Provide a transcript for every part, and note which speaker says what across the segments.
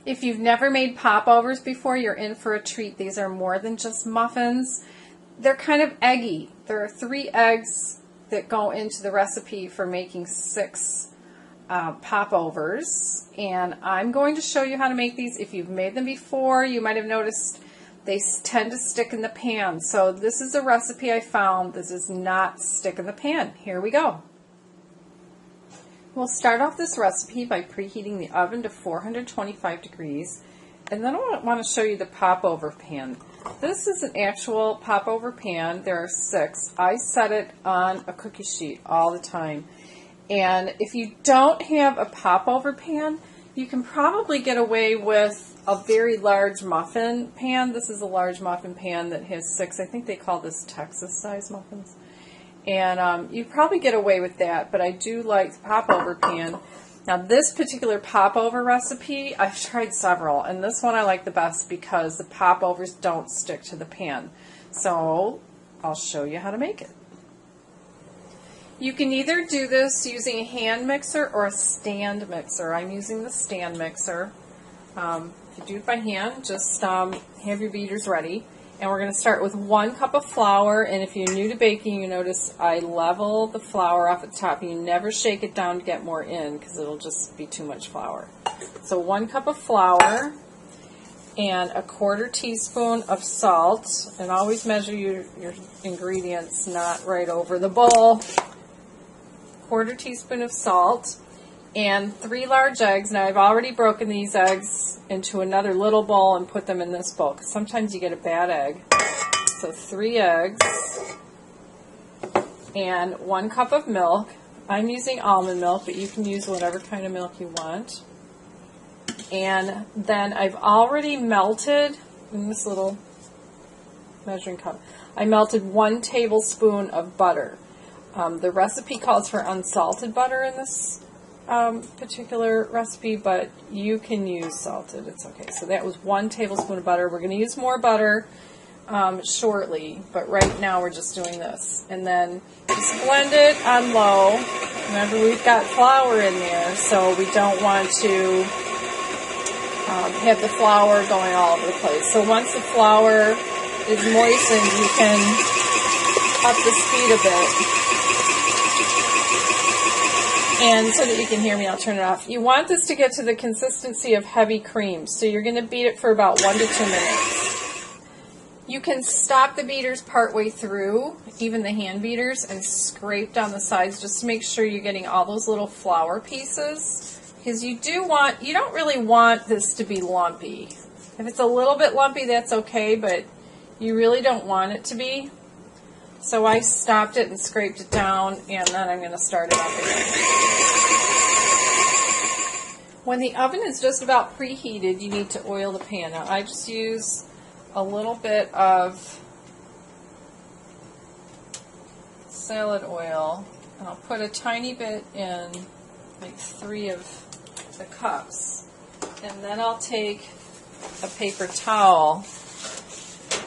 Speaker 1: If you've never made popovers before, you're in for a treat. These are more than just muffins. They're kind of eggy. There are 3 eggs that go into the recipe for making 6 popovers. And I'm going to show you how to make these. If you've made them before, you might have noticed they tend to stick in the pan. So this is a recipe I found. This does not stick in the pan. Here we go. We'll start off this recipe by preheating the oven to 425 degrees, and then I want to show you the popover pan. This is an actual popover pan. There are 6. I set it on a cookie sheet all the time, and if you don't have a popover pan, you can probably get away with a very large muffin pan. This is a large muffin pan that has 6. I think they call this Texas size muffins. And you probably get away with that, but I do like the popover pan. Now this particular popover recipe, I've tried several, and this one I like the best because the popovers don't stick to the pan. So I'll show you how to make it. You can either do this using a hand mixer or a stand mixer. I'm using the stand mixer. If you do it by hand, just have your beaters ready. And we're going to start with 1 cup of flour, and if you're new to baking, you notice I level the flour off at the top. You never shake it down to get more in because it'll just be too much flour. So 1 cup of flour and a 1/4 teaspoon of salt, and always measure your ingredients not right over the bowl. 1/4 teaspoon of salt and 3 large eggs. Now I've already broken these eggs into another little bowl and put them in this bowl because sometimes you get a bad egg. So 3 eggs and 1 cup of milk. I'm using almond milk, but you can use whatever kind of milk you want. And then I've already melted in this little measuring cup, I melted 1 tablespoon of butter. The recipe calls for unsalted butter in this particular recipe, but you can use salted. It's okay. So that was 1 tablespoon of butter. We're going to use more butter shortly, but right now we're just doing this. And then just blend it on low. Remember, we've got flour in there, so we don't want to have the flour going all over the place. So once the flour is moistened, you can up the speed a bit. And so that you can hear me, I'll turn it off. You want this to get to the consistency of heavy cream, so you're going to beat it for about 1 to 2 minutes. You can stop the beaters partway through, even the hand beaters, and scrape down the sides just to make sure you're getting all those little flour pieces, because you don't really want this to be lumpy. If it's a little bit lumpy, that's okay, but you really don't want it to be. So I stopped it and scraped it down, and then I'm going to start it up again. When the oven is just about preheated, you need to oil the pan. Now I just use a little bit of salad oil, and I'll put a tiny bit in, like 3 of the cups. And then I'll take a paper towel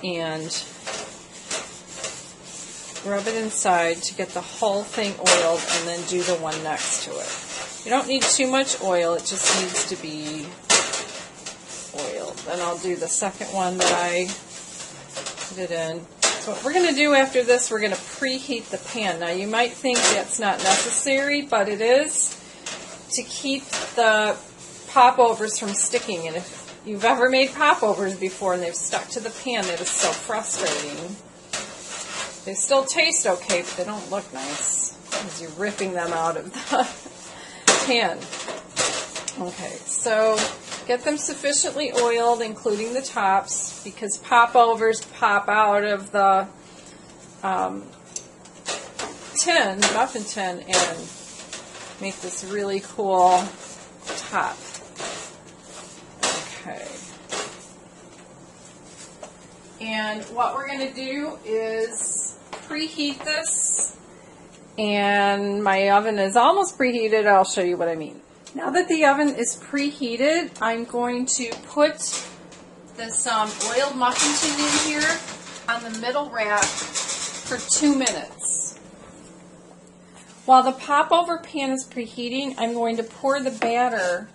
Speaker 1: and rub it inside to get the whole thing oiled, and then do the one next to it. You don't need too much oil, it just needs to be oiled. Then I'll do the second one that I put it in. So what we're going to do after this, we're going to preheat the pan. Now you might think that's not necessary, but it is to keep the popovers from sticking. And if you've ever made popovers before and they've stuck to the pan, that is so frustrating. They still taste okay, but they don't look nice as you're ripping them out of the pan. Okay, so get them sufficiently oiled, including the tops, because popovers pop out of the muffin tin, and make this really cool top. Okay. And what we're going to do is preheat this, and my oven is almost preheated. I'll show you what I mean. Now that the oven is preheated, I'm going to put this oiled muffin tin in here on the middle rack for 2 minutes. While the popover pan is preheating, I'm going to pour the batter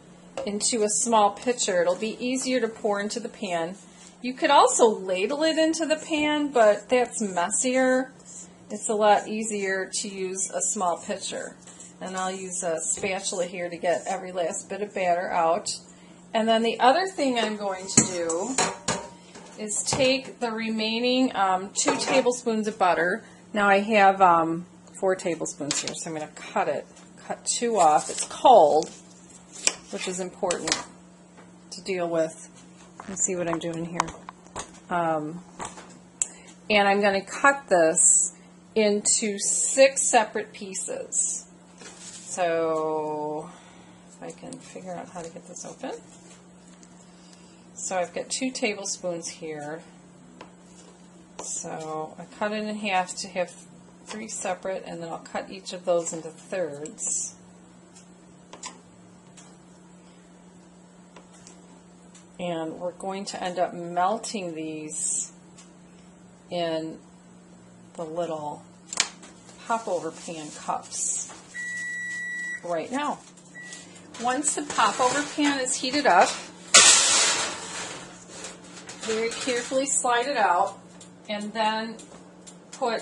Speaker 1: into a small pitcher. It'll be easier to pour into the pan. You could also ladle it into the pan, but that's messier. It's a lot easier to use a small pitcher. And I'll use a spatula here to get every last bit of batter out. And then the other thing I'm going to do is take the remaining 2 tablespoons of butter. Now I have 4 tablespoons here, so I'm going to cut 2 off. It's cold, which is important to deal with. Let's see what I'm doing here. And I'm going to cut this into 6 separate pieces. So if I can figure out how to get this open. So I've got 2 tablespoons here. So I cut it in half to have 3 separate, and then I'll cut each of those into thirds. And we're going to end up melting these in the little popover pan cups right now. Once the popover pan is heated up, very carefully slide it out, and then put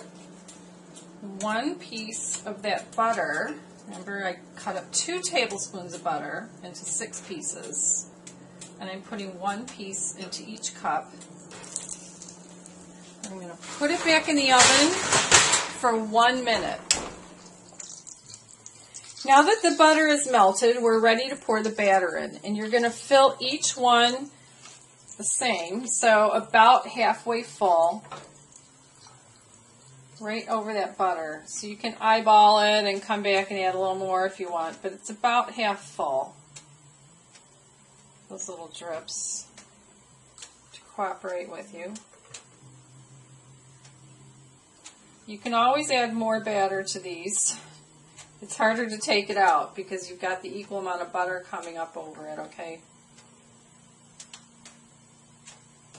Speaker 1: 1 piece of that butter. Remember, I cut up 2 tablespoons of butter into 6 pieces. And I'm putting 1 piece into each cup. I'm going to put it back in the oven for 1 minute. Now that the butter is melted, we're ready to pour the batter in. And you're going to fill each one the same, so about halfway full, right over that butter. So you can eyeball it and come back and add a little more if you want, but it's about half full. Those little drips to cooperate with you. You can always add more batter to these. It's harder to take it out because you've got the equal amount of butter coming up over it, okay?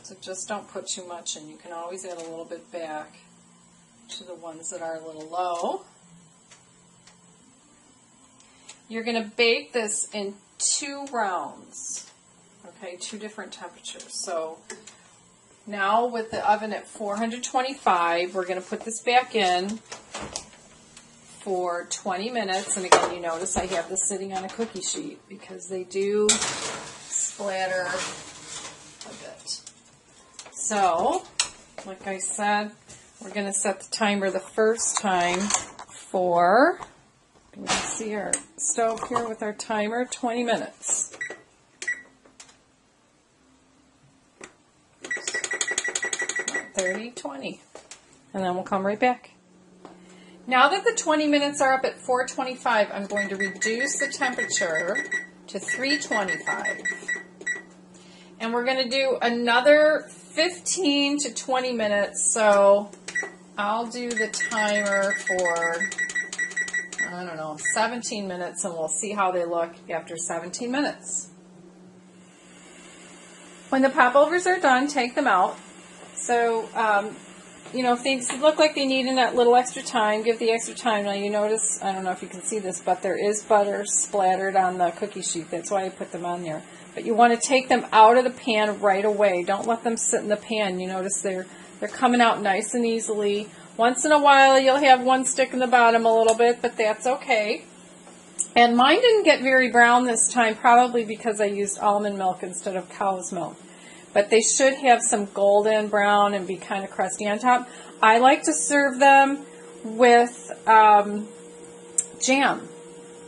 Speaker 1: So just don't put too much in. You can always add a little bit back to the ones that are a little low. You're going to bake this in 2 rounds. Okay, 2 different temperatures. So now with the oven at 425, we're going to put this back in for 20 minutes. And again, you notice I have this sitting on a cookie sheet because they do splatter a bit. So, like I said, we're going to set the timer the first time for, you can see our stove here with our timer, 20 minutes. 30, 20. And then we'll come right back. Now that the 20 minutes are up at 425, I'm going to reduce the temperature to 325. And we're going to do another 15 to 20 minutes. So I'll do the timer for, I don't know, 17 minutes, and we'll see how they look after 17 minutes. When the popovers are done, take them out. So, you know, if things look like they need a little extra time, give the extra time. Now you notice, I don't know if you can see this, but there is butter splattered on the cookie sheet. That's why I put them on there. But you want to take them out of the pan right away. Don't let them sit in the pan. You notice they're coming out nice and easily. Once in a while you'll have one stick in the bottom a little bit, but that's okay. And mine didn't get very brown this time, probably because I used almond milk instead of cow's milk. But they should have some golden brown and be kind of crusty on top. I like to serve them with jam.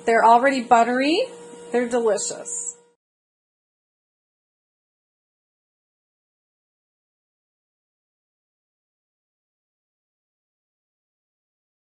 Speaker 1: They're already buttery. They're delicious.